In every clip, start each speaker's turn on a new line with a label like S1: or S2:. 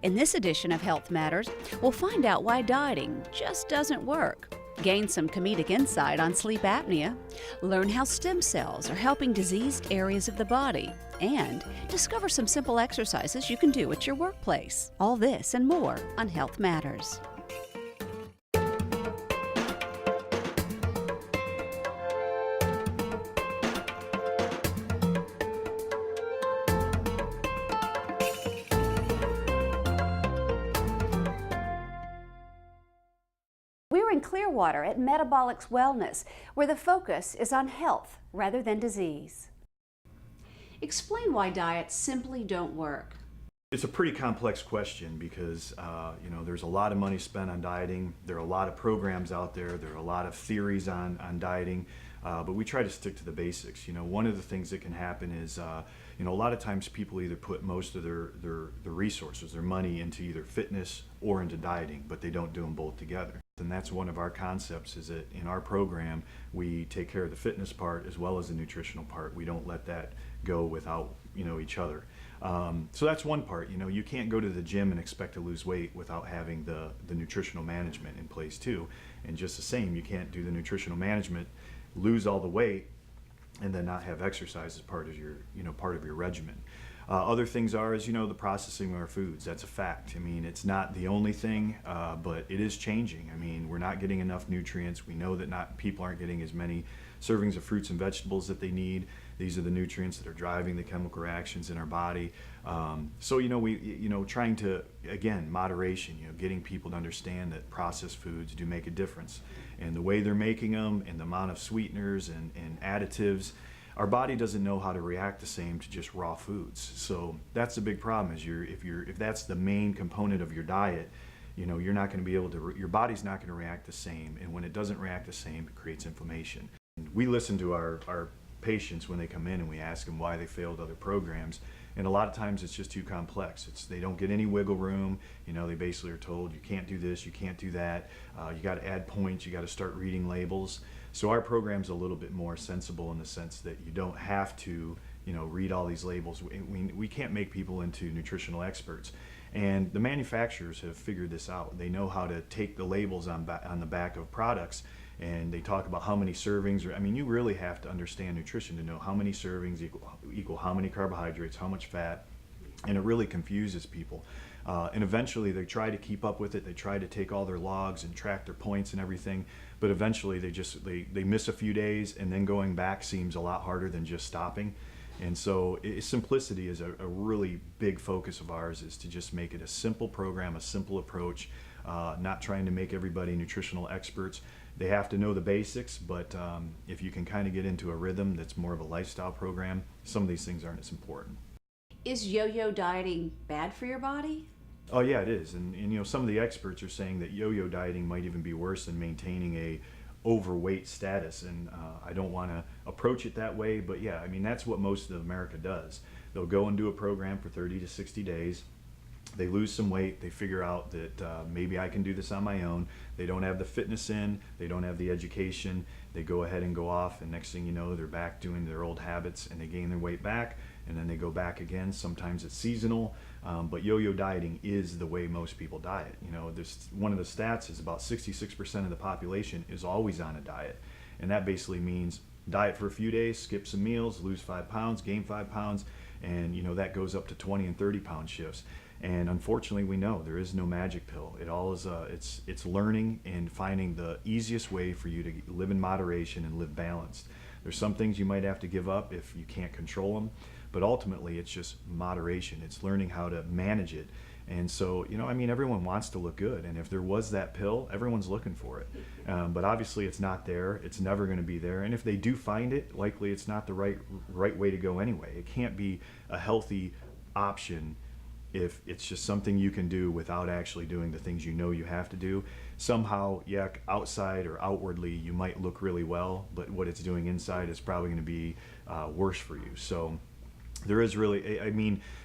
S1: In this edition of Health Matters, we'll find out why dieting just doesn't work, gain some comedic insight on sleep apnea, learn how stem cells are helping diseased areas of the body, and discover some simple exercises you can do at your workplace. All this and more on Health Matters. We're in Clearwater at Metabolix Wellness, where the focus is on health rather than disease. Explain why diets simply don't work.
S2: It's a pretty complex question because there's a lot of money spent on dieting. There are a lot of programs out there. There are a lot of theories on dieting, but we try to stick to the basics. One of the things that can happen is a lot of times people either put most of their resources, their money, into either fitness or into dieting, but they don't do them both together. And that's one of our concepts, is that in our program we take care of the fitness part as well as the nutritional part. We don't let that go without each other. So that's one part. You can't go to the gym and expect to lose weight without having the nutritional management in place too. And just the same, you can't do the nutritional management, lose all the weight, and then not have exercise as part of your regimen. Other things are, the processing of our foods. That's a fact. It's not the only thing, but it is changing. We're not getting enough nutrients. We know that people aren't getting as many servings of fruits and vegetables that they need. These are the nutrients that are driving the chemical reactions in our body. Trying to, again, moderation, getting people to understand that processed foods do make a difference. And the way they're making them and the amount of sweeteners and additives, our body doesn't know how to react the same to just raw foods. So that's the big problem, is if that's the main component of your diet, you're not going to be able to, your body's not going to react the same. And when it doesn't react the same, it creates inflammation. And we listen to our patients when they come in and we ask them why they failed other programs. And a lot of times it's just too complex. They don't get any wiggle room. They basically are told, you can't do this, you can't do that. You got to add points, you got to start reading labels. So our program's a little bit more sensible in the sense that you don't have to, read all these labels. We can't make people into nutritional experts. And the manufacturers have figured this out. They know how to take the labels on the back of products, and they talk about how many servings. You really have to understand nutrition to know how many servings equal how many carbohydrates, how much fat, and it really confuses people. And eventually they try to keep up with it. They try to take all their logs and track their points and everything, but eventually they miss a few days, and then going back seems a lot harder than just stopping. And so simplicity is a really big focus of ours, is to just make it a simple program, a simple approach, not trying to make everybody nutritional experts. They have to know the basics, but if you can kind of get into a rhythm that's more of a lifestyle program, some of these things aren't as important.
S1: Is yo-yo dieting bad for your body?
S2: Oh yeah, it is. And some of the experts are saying that yo-yo dieting might even be worse than maintaining a overweight status. And I don't want to approach it that way, but yeah, that's what most of America does. They'll go and do a program for 30 to 60 days. They lose some weight, they figure out that maybe I can do this on my own. They don't have the fitness in, they don't have the education, they go ahead and go off, and next thing you know, they're back doing their old habits, and they gain their weight back, and then they go back again. Sometimes it's seasonal, but yo-yo dieting is the way most people diet. One of the stats is about 66% of the population is always on a diet, and that basically means diet for a few days, skip some meals, lose 5 pounds, gain 5 pounds, and that goes up to 20 and 30 pound shifts. And unfortunately, we know there is no magic pill. It all is it's learning and finding the easiest way for you to live in moderation and live balanced. There's some things you might have to give up if you can't control them, but ultimately it's just moderation. It's learning how to manage it. And so, everyone wants to look good, and if there was that pill, everyone's looking for it. But obviously it's not there. It's never going to be there. And if they do find it, likely it's not the right way to go anyway. It can't be a healthy option if it's just something you can do without actually doing the things you have to do. Somehow, yeah, outside or outwardly you might look really well, but what it's doing inside is probably going to be worse for you. So there is really,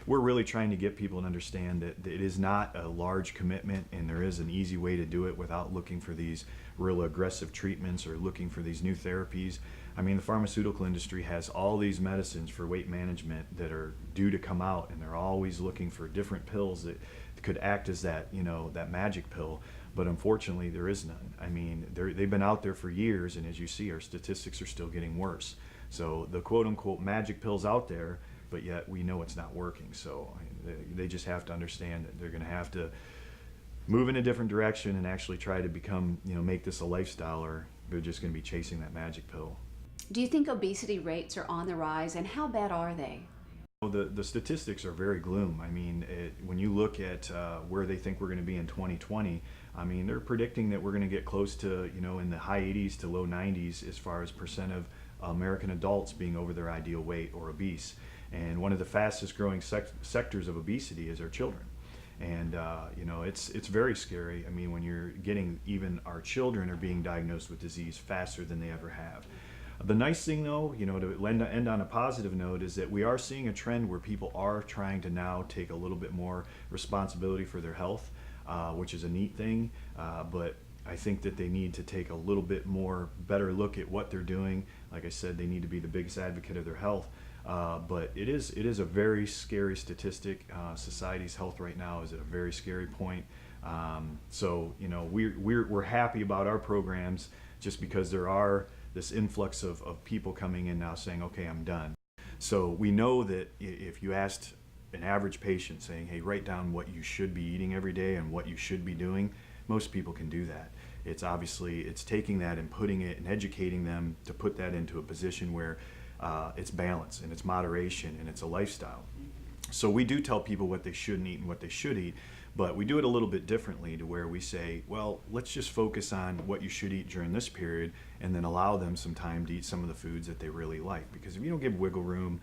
S2: we're really trying to get people to understand that it is not a large commitment, and there is an easy way to do it without looking for these real aggressive treatments or looking for these new therapies. The pharmaceutical industry has all these medicines for weight management that are due to come out, and they're always looking for different pills that could act as that, that magic pill. But unfortunately, there is none. I mean, they've been out there for years, and as you see, our statistics are still getting worse. So the quote-unquote magic pill's out there, but yet we know it's not working. So they just have to understand that they're going to have to move in a different direction and actually try to become, make this a lifestyle, or they're just going to be chasing that magic pill.
S1: Do you think obesity rates are on the rise, and how bad are they?
S2: The statistics are very gloom. I mean, when you look at where they think we're going to be in 2020, I mean, they're predicting that we're going to get close to, in the high 80s to low 90s as far as percent of American adults being over their ideal weight or obese. And one of the fastest growing sectors of obesity is our children. And it's very scary. I mean, when you're getting, even our children are being diagnosed with disease faster than they ever have. The nice thing, though, to end on a positive note, is that we are seeing a trend where people are trying to now take a little bit more responsibility for their health, which is a neat thing. But I think that they need to take a little bit more better look at what they're doing. Like I said, they need to be the biggest advocate of their health. But it is a very scary statistic. Society's health right now is at a very scary point. So we're happy about our programs just because there are this influx of people coming in now saying, okay, I'm done. So we know that if you asked an average patient saying, hey, write down what you should be eating every day and what you should be doing, most people can do that. It's taking that and putting it and educating them to put that into a position where it's balance and it's moderation and it's a lifestyle. So we do tell people what they shouldn't eat and what they should eat, but we do it a little bit differently, to where we say, well, let's just focus on what you should eat during this period and then allow them some time to eat some of the foods that they really like. Because if you don't give wiggle room,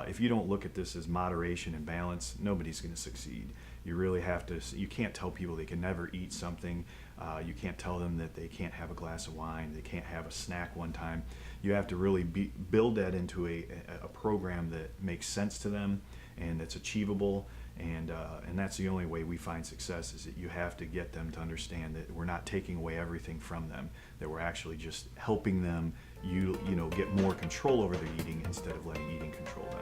S2: if you don't look at this as moderation and balance, nobody's going to succeed. You really have to, you can't tell people they can never eat something. You can't tell them that they can't have a glass of wine, they can't have a snack one time. You have to really build that into a program that makes sense to them and that's achievable. And that's the only way we find success, is that you have to get them to understand that we're not taking away everything from them, that we're actually just helping them get more control over their eating instead of letting eating control them.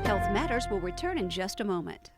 S1: Health Matters will return in just a moment.